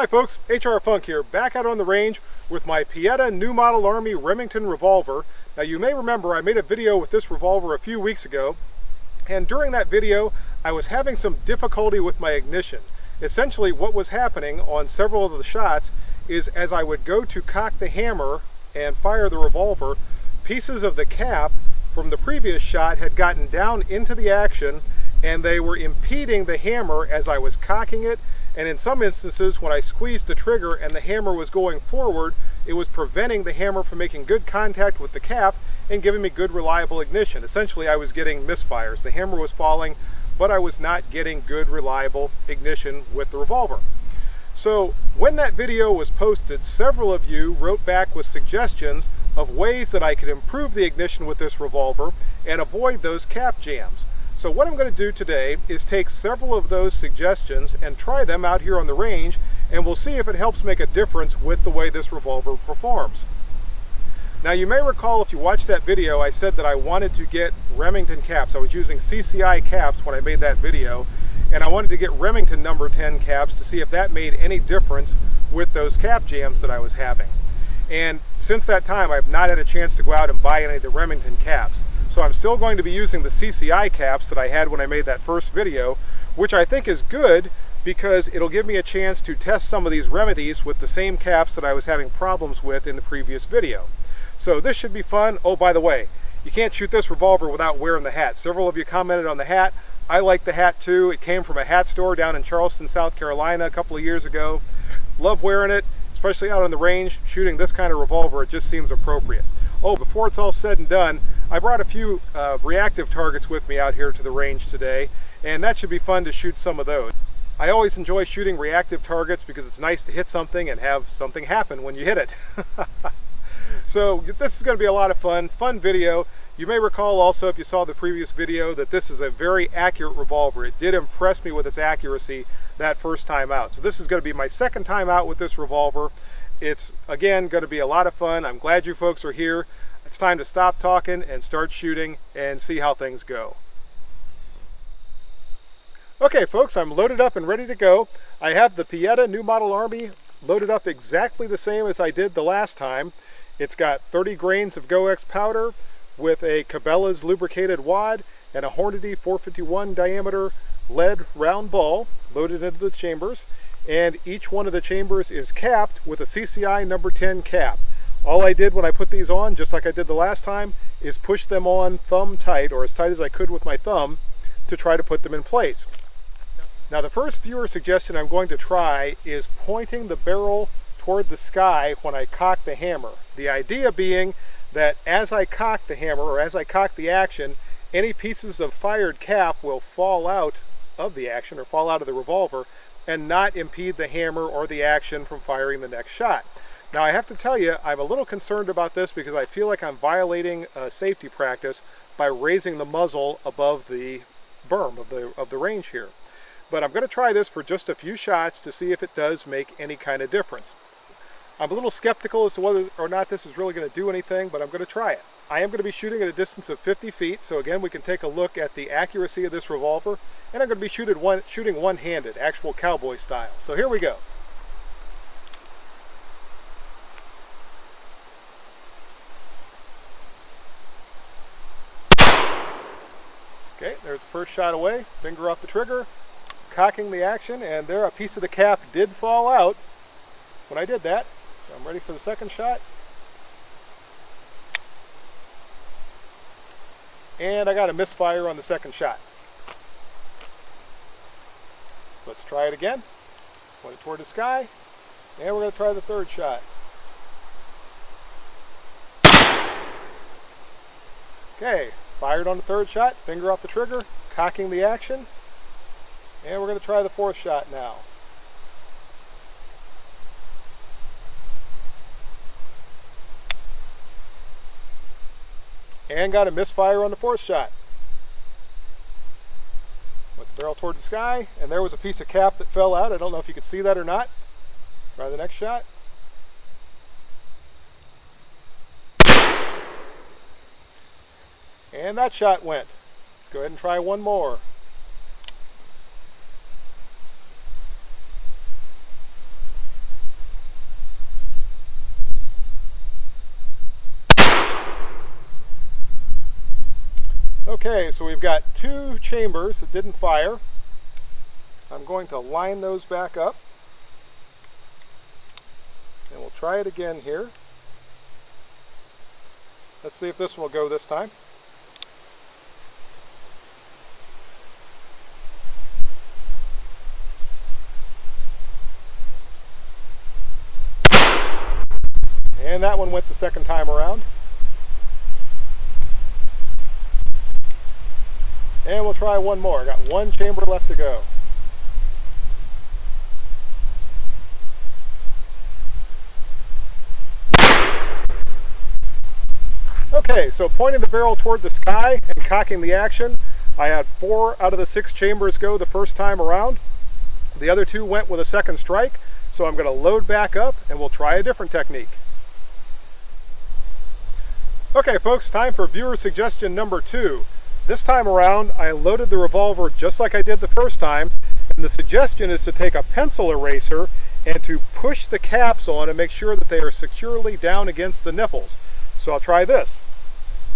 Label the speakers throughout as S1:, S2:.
S1: Hi folks, HR Funk here, back out on the range with my Pietta New Model Army Remington revolver. Now you may remember I made a video with this revolver a few weeks ago, and during that video I was having some difficulty with my ignition. Essentially what was happening on several of the shots is as I would go to cock the hammer and fire the revolver, pieces of the cap from the previous shot had gotten down into the action and they were impeding the hammer as I was cocking it. And in some instances, when I squeezed the trigger and the hammer was going forward, it was preventing the hammer from making good contact with the cap and giving me good reliable ignition. Essentially, I was getting misfires. The hammer was falling, but I was not getting good reliable ignition with the revolver. So when that video was posted, several of you wrote back with suggestions of ways that I could improve the ignition with this revolver and avoid those cap jams. So what I'm going to do today is take several of those suggestions and try them out here on the range, and we'll see if it helps make a difference with the way this revolver performs. Now you may recall, if you watched that video, I said that I wanted to get Remington caps. I was using CCI caps when I made that video, and I wanted to get Remington number 10 caps to see if that made any difference with those cap jams that I was having. And since that time I've not had a chance to go out and buy any of the Remington caps. So I'm still going to be using the CCI caps that I had when I made that first video, which I think is good because it'll give me a chance to test some of these Remedies with the same caps that I was having problems with in the previous video. So this should be fun. Oh, by the way, you can't shoot this revolver without wearing the hat. Several of you commented on the hat. I like the hat too. It came from a hat store down in Charleston, South Carolina a couple of years ago. Love wearing it, especially out on the range. Shooting this kind of revolver, it just seems appropriate. Oh, before it's all said and done, I brought a few reactive targets with me out here to the range today, and that should be fun to shoot some of those. I always enjoy shooting reactive targets because it's nice to hit something and have something happen when you hit it. So this is going to be a lot of fun video. You may recall also, if you saw the previous video, that this is a very accurate revolver. It did impress me with its accuracy that first time out. So this is going to be my second time out with this revolver. It's, again, going to be a lot of fun. I'm glad you folks are here. It's time to stop talking and start shooting and see how things go. Okay folks, I'm loaded up and ready to go. I have the Pietta New Model Army loaded up exactly the same as I did the last time. It's got 30 grains of GoX powder with a Cabela's lubricated wad and a Hornady 451 diameter lead round ball loaded into the chambers. And each one of the chambers is capped with a CCI number 10 cap. All I did when I put these on, just like I did the last time, is push them on thumb tight, or as tight as I could with my thumb, to try to put them in place. Now the first viewer suggestion I'm going to try is pointing the barrel toward the sky when I cock the hammer. The idea being that as I cock the hammer, or as I cock the action, any pieces of fired cap will fall out of the action, or fall out of the revolver, and not impede the hammer or the action from firing the next shot. Now I have to tell you, I'm a little concerned about this because I feel like I'm violating safety practice by raising the muzzle above the berm of the range here. But I'm going to try this for just a few shots to see if it does make any kind of difference. I'm a little skeptical as to whether or not this is really going to do anything, but I'm going to try it. I am going to be shooting at a distance of 50 feet, so again we can take a look at the accuracy of this revolver, and I'm going to be shooting one-handed, actual cowboy style. So here we go. Okay, there's the first shot away, finger off the trigger, cocking the action, and there a piece of the cap did fall out when I did that. So I'm ready for the second shot. And I got a misfire on the second shot. Let's try it again. Point it toward the sky, and we're going to try the third shot. Okay, fired on the third shot, finger off the trigger, cocking the action, and we're going to try the fourth shot now. And got a misfire on the fourth shot. With the barrel toward the sky, and there was a piece of cap that fell out. I don't know if you could see that or not. Try the next shot. And that shot went. Let's go ahead and try one more. Okay, so we've got 2 chambers that didn't fire. I'm going to line those back up. And we'll try it again here. Let's see if this one will go this time. And that one went the second time around. And we'll try one more. Got 1 chamber left to go. Okay, so pointing the barrel toward the sky and cocking the action, I had 4 out of the 6 chambers go the first time around. The other 2 went with a second strike, so I'm going to load back up and we'll try a different technique. Okay folks, time for viewer suggestion number 2. This time around, I loaded the revolver just like I did the first time, and the suggestion is to take a pencil eraser and to push the caps on and make sure that they are securely down against the nipples. So I'll try this.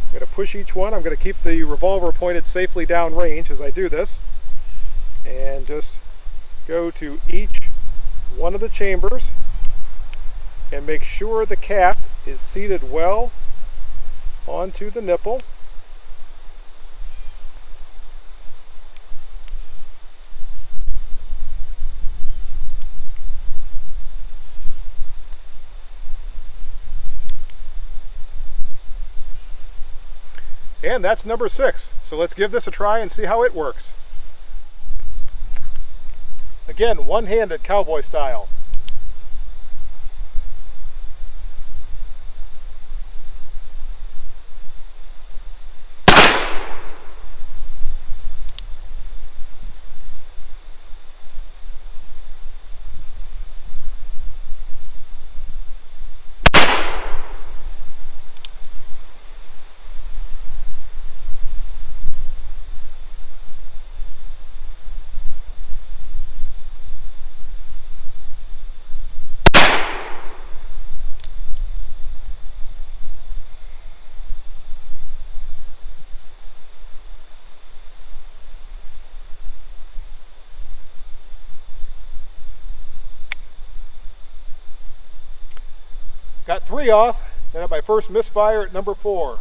S1: I'm going to push each one. I'm going to keep the revolver pointed safely down range as I do this, and just go to each one of the chambers and make sure the cap is seated well onto the nipple. And that's number 6. So let's give this a try and see how it works. Again, one-handed cowboy style. Got 3 off, then at my first misfire at number 4.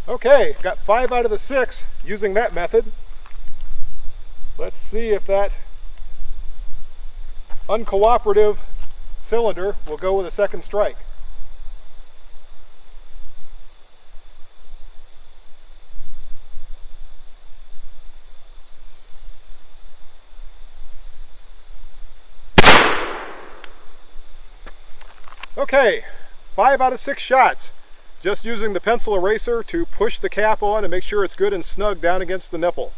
S1: Okay, got 5 out of the 6 using that method. Let's see if that uncooperative cylinder will go with a second strike. Okay, 5 out of 6 shots. Just using the pencil eraser to push the cap on and make sure it's good and snug down against the nipple.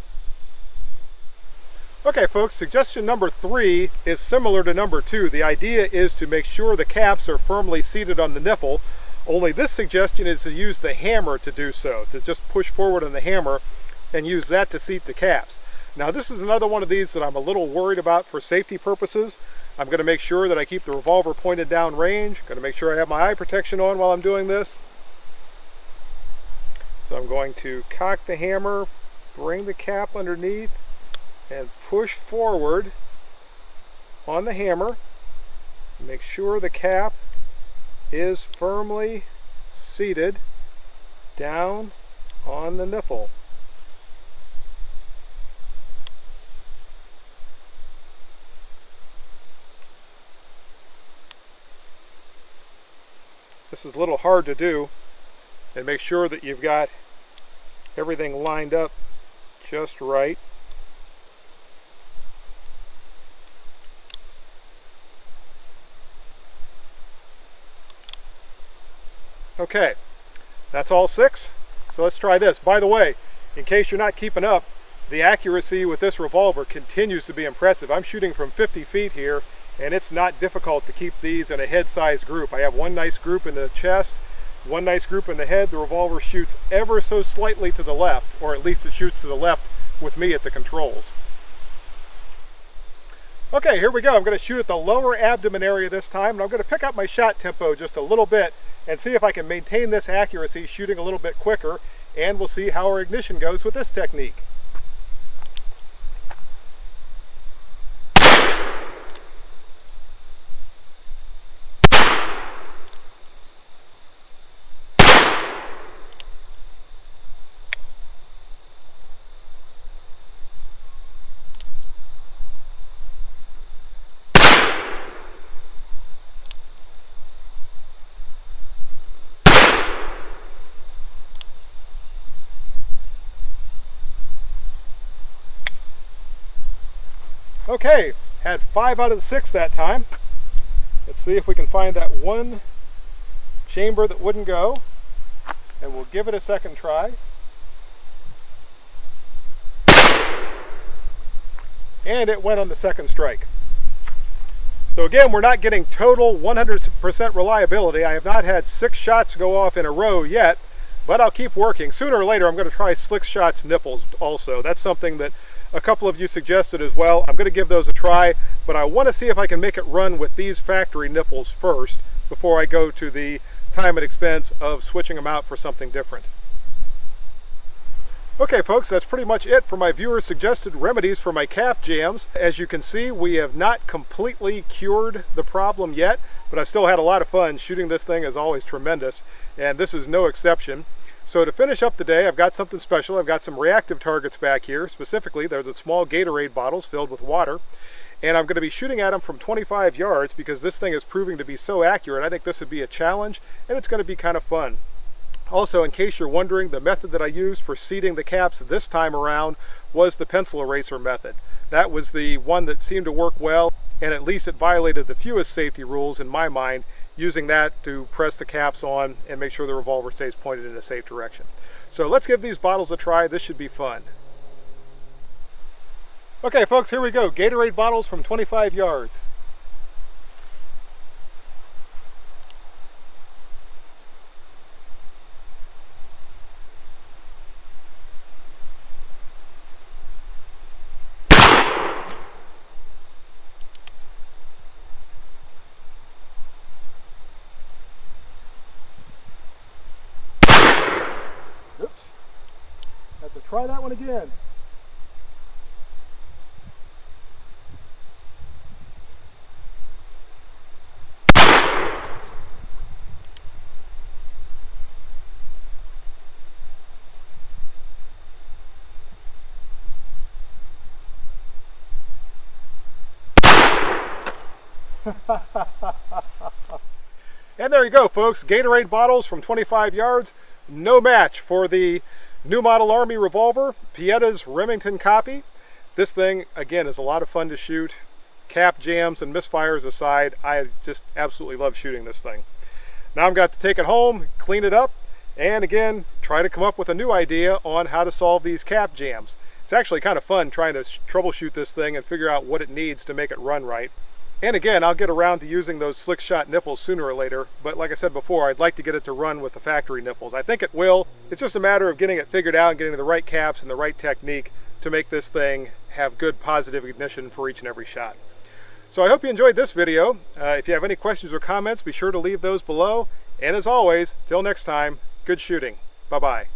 S1: Okay folks, suggestion number 3 is similar to number 2. The idea is to make sure the caps are firmly seated on the nipple, only this suggestion is to use the hammer to do so, to just push forward on the hammer and use that to seat the caps. Now this is another one of these that I'm a little worried about for safety purposes. I'm going to make sure that I keep the revolver pointed down range, going to make sure I have my eye protection on while I'm doing this. So I'm going to cock the hammer, bring the cap underneath, and push forward on the hammer. Make sure the cap is firmly seated down on the nipple. This is a little hard to do, and make sure that you've got everything lined up just right. Okay, that's all 6. So let's try this. By the way, in case you're not keeping up, the accuracy with this revolver continues to be impressive. I'm shooting from 50 feet here, and it's not difficult to keep these in a head-sized group. I have one nice group in the chest, one nice group in the head. The revolver shoots ever so slightly to the left, or at least it shoots to the left with me at the controls. Okay, here we go. I'm going to shoot at the lower abdomen area this time, and I'm going to pick up my shot tempo just a little bit and see if I can maintain this accuracy shooting a little bit quicker, and we'll see how our ignition goes with this technique. Okay, had 5 out of the 6 that time. Let's see if we can find that one chamber that wouldn't go, and we'll give it a second try. And it went on the second strike. So again, we're not getting total 100% reliability. I have not had 6 shots go off in a row yet, but I'll keep working. Sooner or later, I'm going to try slick shots nipples also. That's something that a couple of you suggested as well. I'm going to give those a try, but I want to see if I can make it run with these factory nipples first before I go to the time and expense of switching them out for something different. Okay folks, that's pretty much it for my viewer suggested remedies for my cap jams. As you can see, we have not completely cured the problem yet, but I've still had a lot of fun. Shooting this thing is always tremendous, and this is no exception. So to finish up the day, I've got something special. I've got some reactive targets back here. Specifically, there's a small Gatorade bottles filled with water, and I'm going to be shooting at them from 25 yards because this thing is proving to be so accurate. I think this would be a challenge, and it's going to be kind of fun. Also, in case you're wondering, the method that I used for seating the caps this time around was the pencil eraser method. That was the one that seemed to work well, and at least it violated the fewest safety rules in my mind, using that to press the caps on and make sure the revolver stays pointed in a safe direction. So let's give these bottles a try. This should be fun. Okay folks, here we go. Gatorade bottles from 25 yards. Have to try that one again. And there you go folks, Gatorade bottles from 25 yards, no match for the new model Army revolver, Pietta's Remington copy. This thing, again, is a lot of fun to shoot. Cap jams and misfires aside, I just absolutely love shooting this thing. Now I've got to take it home, clean it up, and again, try to come up with a new idea on how to solve these cap jams. It's actually kind of fun trying to troubleshoot this thing and figure out what it needs to make it run right. And again, I'll get around to using those slick shot nipples sooner or later, but like I said before, I'd like to get it to run with the factory nipples. I think it will. It's just a matter of getting it figured out and getting the right caps and the right technique to make this thing have good positive ignition for each and every shot. So I hope you enjoyed this video. If you have any questions or comments, be sure to leave those below. And as always, till next time, good shooting. Bye-bye.